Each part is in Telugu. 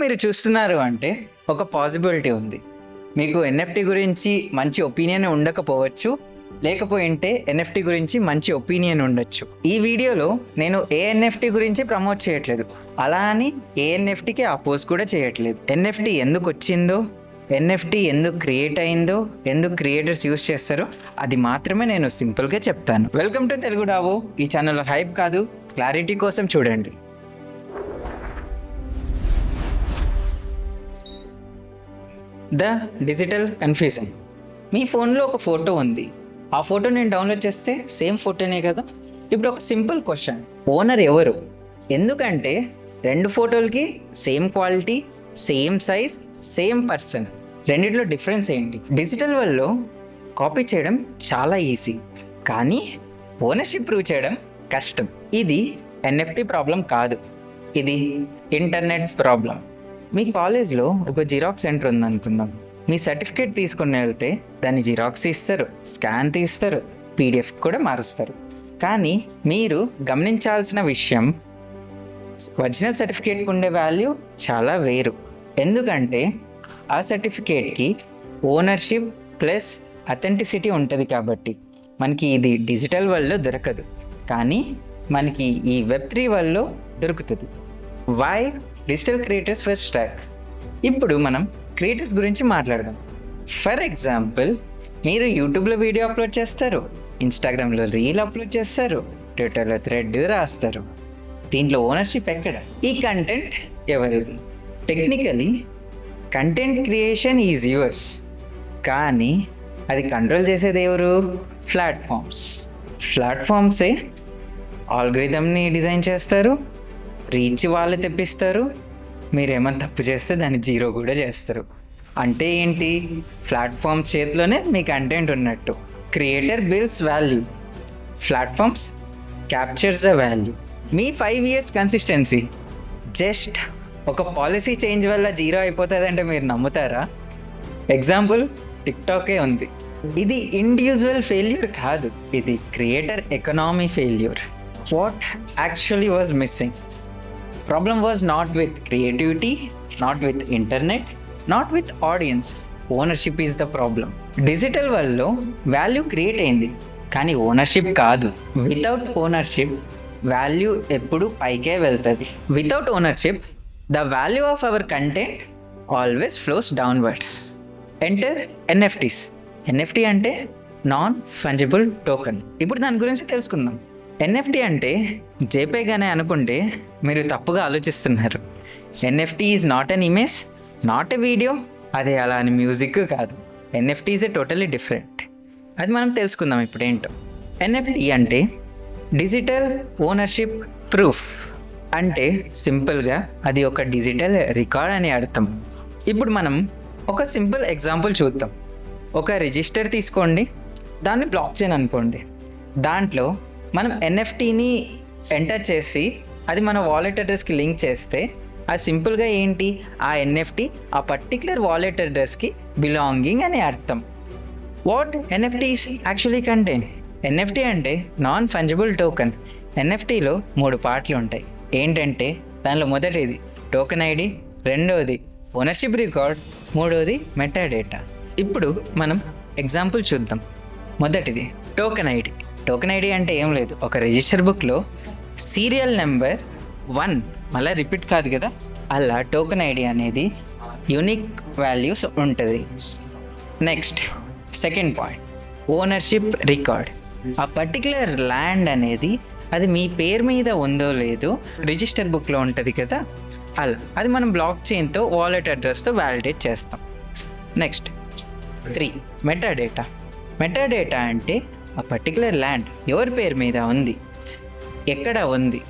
మీరు చూస్తున్నారు అంటే ఒక పాసిబిలిటీ ఉంది. మీకు ఎన్ఎఫ్టీ గురించి మంచి ఒపీనియన్ ఉండకపోవచ్చు, లేకపోయింటే ఎన్ఎఫ్టీ గురించి మంచి ఒపీనియన్ ఉండొచ్చు. ఈ వీడియోలో నేను ఏ ఎన్ఎఫ్టీ గురించి ప్రమోట్ చేయట్లేదు, అలా అని ఏ ఎన్ఎఫ్టీకి అపోజ్ కూడా చేయట్లేదు. ఎన్ఎఫ్టీ ఎందుకు వచ్చిందో, ఎన్ఎఫ్టీ ఎందుకు క్రియేట్ అయిందో, ఎందుకు క్రియేటర్స్ యూజ్ చేస్తారో అది మాత్రమే నేను సింపుల్గా చెప్తాను. వెల్కమ్ టు తెలుగు డావో. ఈ ఛానల్లో హైప్ కాదు, క్లారిటీ కోసం చూడండి. The digital confusion. మీ ఫోన్లో ఒక ఫోటో ఉంది, ఆ ఫోటో నేను డౌన్లోడ్ చేస్తే సేమ్ ఫోటోనే కదా. ఇప్పుడు ఒక సింపుల్ క్వశ్చన్, ఓనర్ ఎవరు? ఎందుకంటే రెండు ఫోటోలకి same quality, same size, same person, రెండిట్లో డిఫరెన్స్ ఏంటి? డిజిటల్ వరల్డ్లో కాపీ చేయడం చాలా ఈజీ, కానీ ఓనర్షిప్ ప్రూవ్ చేయడం కష్టం. ఇది ఎన్ఎఫ్టీ ప్రాబ్లం కాదు, ఇది ఇంటర్నెట్ ప్రాబ్లం. మీ కాలేజ్లో ఒక జిరాక్స్ సెంటర్ ఉందనుకుందాం. మీ సర్టిఫికేట్ తీసుకుని వెళ్తే దాన్ని జిరాక్స్ ఇస్తారు, స్కాన్ తీస్తారు, పీడిఎఫ్ కూడా మారుస్తారు. కానీ మీరు గమనించాల్సిన విషయం, ఒరిజినల్ సర్టిఫికేట్కి ఉండే వాల్యూ చాలా వేరు. ఎందుకంటే ఆ సర్టిఫికేట్కి ఓనర్షిప్ ప్లస్ అథెంటిసిటీ ఉంటుంది కాబట్టి. మనకి ఇది డిజిటల్ వరల్డ్లో దొరకదు, కానీ మనకి ఈ వెబ్3 వరల్డ్లో దొరుకుతుంది. Why digital creators first stack. ఇప్పుడు మనం క్రియేటర్స్ గురించి మాట్లాడదాం. ఫర్ ఎగ్జాంపుల్, మీరు యూట్యూబ్లో వీడియో అప్లోడ్ చేస్తారు, ఇన్స్టాగ్రామ్లో రీల్ అప్లోడ్ చేస్తారు, ట్విట్టర్లో థ్రెడ్ రాస్తారు. దీంట్లో ఓనర్షిప్ ఎక్కడ? ఈ కంటెంట్ ఎవరిది? Technically content creation is yours, కానీ అది కంట్రోల్ చేసేది ఎవరు? ప్లాట్ఫామ్సే ఆల్గరిథమ్ని డిజైన్ చేస్తారు, రీచ్ వాళ్ళు తెప్పిస్తారు. మీరేమైనా తప్పు చేస్తే దాన్ని జీరో కూడా చేస్తారు. అంటే ఏంటి? ప్లాట్ఫామ్ చేతిలోనే మీ కంటెంట్ ఉన్నట్టు. Creator builds value, platforms captures the value. Me 5 years consistency just ఒక పాలసీ చేంజ్ వల్ల జీరో అయిపోతుందంటే మీరు నమ్ముతారా? ఎగ్జాంపుల్ టిక్టాకే ఉంది. ఇది ఇండివిజువల్ ఫెయిల్యూర్ కాదు, ఇది creator economy failure. What actually was missing? Problem was not with creativity, not with internet, not with audience. Ownership is the problem. Digital వరల్డ్లో వాల్యూ క్రియేట్ అయింది, కానీ ఓనర్షిప్ కాదు. వితౌట్ ఓనర్షిప్ వాల్యూ ఎప్పుడు పైకే వెళ్తుంది. Without ownership the value of our content always flows downwards. Enter NFTs. NFT అంటే నాన్ ఫంజిబుల్ టోకెన్. ఇప్పుడు దాని గురించి తెలుసుకుందాం. NFT అంటే జేపీఈజీ అనే అనుకుంటే మీరు తప్పుగా ఆలోచిస్తున్నారు. NFT is not an image, not a video. అదే అలా అని మ్యూజిక్ కాదు. NFT is a totally different. అది మనం తెలుసుకుందాం ఇప్పుడు ఏంటో. NFT అంటే డిజిటల్ ఓనర్షిప్ ప్రూఫ్. అంటే సింపుల్గా అది ఒక డిజిటల్ రికార్డ్ అని అర్థం. ఇప్పుడు మనం ఒక సింపుల్ ఎగ్జాంపుల్ చూద్దాం. ఒక రిజిస్టర్ తీసుకోండి, దాన్ని బ్లాక్ చైన్ అనుకోండి. దాంట్లో మనం ఎన్ఎఫ్టీని ఎంటర్ చేసి అది మన వాలెట్ అడ్రస్కి లింక్ చేస్తే అది సింపుల్గా ఏంటి? ఆ ఎన్ఎఫ్టీ ఆ పర్టిక్యులర్ వాలెట్ అడ్రస్కి బిలాంగింగ్ అని అర్థం. What NFTs actually contain? NFT అంటే నాన్ ఫంజిబుల్ టోకెన్. ఎన్ఎఫ్టీలో 3 పార్ట్లు ఉంటాయి. ఏంటంటే దానిలో మొదటిది టోకెన్ ఐడి, రెండవది ఓనర్షిప్ రికార్డ్, మూడవది మెటాడేటా. ఇప్పుడు మనం ఎగ్జాంపుల్ చూద్దాం. మొదటిది టోకెన్ ఐడి. టోకెన్ ఐడి అంటే ఏం లేదు, ఒక రిజిస్టర్ బుక్లో సీరియల్ నెంబర్ 1 మళ్ళీ రిపీట్ కాదు కదా, అలా టోకెన్ ఐడి అనేది యూనిక్ వాల్యూస్ ఉంటుంది. Next second point ownership record. ఆ పర్టికులర్ ల్యాండ్ అనేది అది మీ పేరు మీద ఉందో లేదో రిజిస్టర్ బుక్లో ఉంటుంది కదా, అలా అది మనం బ్లాక్ చైన్తో వాలెట్ అడ్రస్తో వ్యాలిడేట్ చేస్తాం. Next 3 metadata. మెటాడేటా అంటే ఆ పర్టికులర్ ల్యాండ్ ఎవరి పేరు మీద ఉంది, ఎక్కడ ఉంది,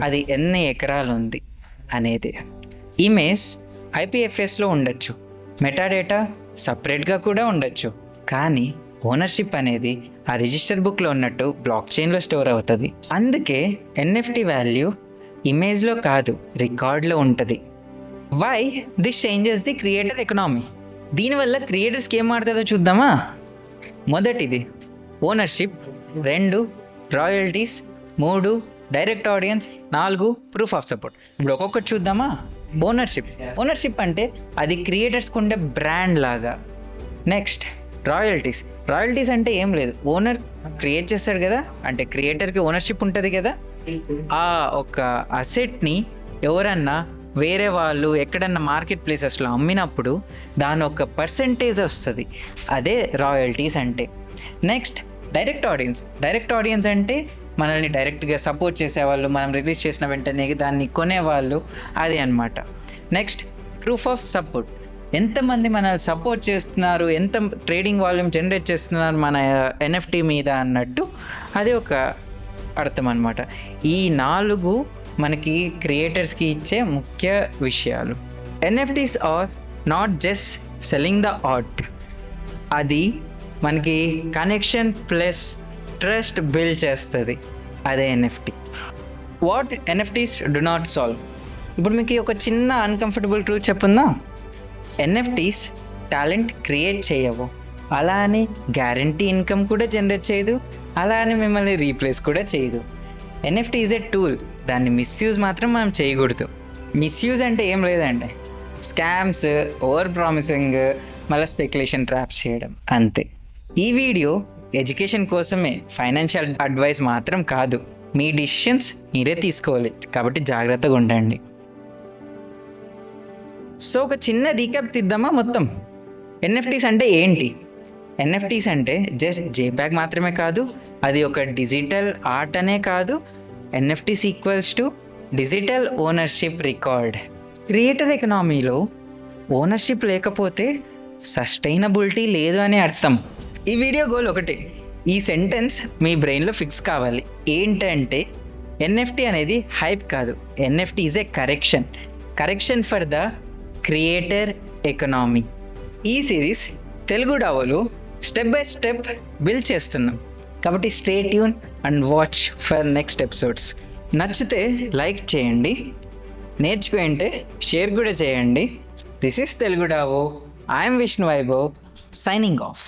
అది ఎన్ని ఎకరాలు ఉంది అనేది. ఇమేజ్ IPFSలో ఉండొచ్చు, మెటాడేటా సపరేట్గా కూడా ఉండొచ్చు, కానీ ఓనర్షిప్ అనేది ఆ రిజిస్టర్ బుక్లో ఉన్నట్టు బ్లాక్ చైన్లో స్టోర్ అవుతుంది. అందుకే ఎన్ఎఫ్టీ వాల్యూ ఇమేజ్లో కాదు, రికార్డ్లో ఉంటుంది. Why this changes the creator economy. దీనివల్ల క్రియేటర్స్కి ఏం మారుతుందో చూద్దామా. మొదటిది ownership, 2 royalties, 3 direct audience, 4 proof of support. ఇప్పుడు ఒక్కొక్కటి చూద్దామా. ఓనర్షిప్ అంటే అది క్రియేటర్స్కి ఉండే బ్రాండ్ లాగా. నెక్స్ట్ రాయల్టీస్ అంటే ఏం లేదు, ఓనర్ క్రియేట్ చేస్తాడు కదా, అంటే క్రియేటర్కి ఓనర్షిప్ ఉంటుంది కదా, ఆ ఒక అసెట్ని ఎవరన్నా వేరే వాళ్ళు ఎక్కడన్నా మార్కెట్ ప్లేసెస్లో అమ్మినప్పుడు దాని ఒక పర్సంటేజ్ వస్తుంది, అదే రాయల్టీస్ అంటే. నెక్స్ట్ డైరెక్ట్ ఆడియన్స్ అంటే మనల్ని డైరెక్ట్గా సపోర్ట్ చేసేవాళ్ళు, మనం రిలీజ్ చేసిన వెంటనే దాన్ని కొనేవాళ్ళు, అది అన్నమాట. నెక్స్ట్ ప్రూఫ్ ఆఫ్ సపోర్ట్, ఎంతమంది మనల్ని సపోర్ట్ చేస్తున్నారు, ఎంత ట్రేడింగ్ వాల్యూమ్ జనరేట్ చేస్తున్నారు మన ఎన్ఎఫ్టీ మీద అన్నట్టు, అది ఒక అర్థం అనమాట. ఈ 4 మనకి క్రియేటర్స్కి ఇచ్చే ముఖ్య విషయాలు. NFTs are not just selling the art, అది మనకి కనెక్షన్ ప్లస్ ట్రస్ట్ బిల్డ్ చేస్తుంది, అదే NFT. What NFTs do not solve. ఇప్పుడు మీకు ఒక చిన్న అన్కంఫర్టబుల్ ట్రూత్ చెప్పుందా, ఎన్ఎఫ్టీస్ టాలెంట్ క్రియేట్ చేయవు, అలా అని గ్యారంటీ ఇన్కమ్ కూడా జనరేట్ చేయదు, అలా అని మిమ్మల్ని రీప్లేస్ కూడా చేయదు. ఎన్ఎఫ్టీ ఈజ్ ఎ టూల్, దాన్ని మిస్యూజ్ మాత్రం మనం చేయకూడదు. మిస్యూజ్ అంటే ఏం లేదండి, స్కామ్స్, ఓవర్ ప్రామిసింగ్, మళ్ళీ స్పెక్యులేషన్ ట్రాప్స్ చేయడం, అంతే. ఈ వీడియో ఎడ్యుకేషన్ కోసమే, ఫైనాన్షియల్ అడ్వైస్ మాత్రం కాదు. మీ డిసిషన్స్ మీరే తీసుకోవాలి, కాబట్టి జాగ్రత్తగా ఉండండి. సో ఒక చిన్న రీక్యాప్ తీద్దామా మొత్తం. ఎన్ఎఫ్టీస్ అంటే ఏంటి? ఎన్ఎఫ్టీస్ అంటే జస్ట్ జేప్యాగ్ మాత్రమే కాదు, అది ఒక డిజిటల్ ఆర్ట్ అనే కాదు. NFTs equals to digital ownership record. Creator ఎకనామీలో ఓనర్షిప్ లేకపోతే సస్టైనబిలిటీ లేదు అని అర్థం. ఈ వీడియో గోల్ ఒకటే, ఈ సెంటెన్స్ మీ బ్రెయిన్లో ఫిక్స్ కావాలి. ఏంటంటే ఎన్ఎఫ్టీ అనేది హైప్ కాదు, NFT is a correction for the creator economy. ఈ సిరీస్ తెలుగు డావోలో స్టెప్ బై స్టెప్ బిల్డ్ చేస్తున్నాం, కాబట్టి stay tune and watch for next episodes. నచ్చితే లైక్ చేయండి, నేర్చుకుంటే షేర్ కూడా చేయండి. This is Telugu DAO. I'm Vishnu Vaibhav, signing of.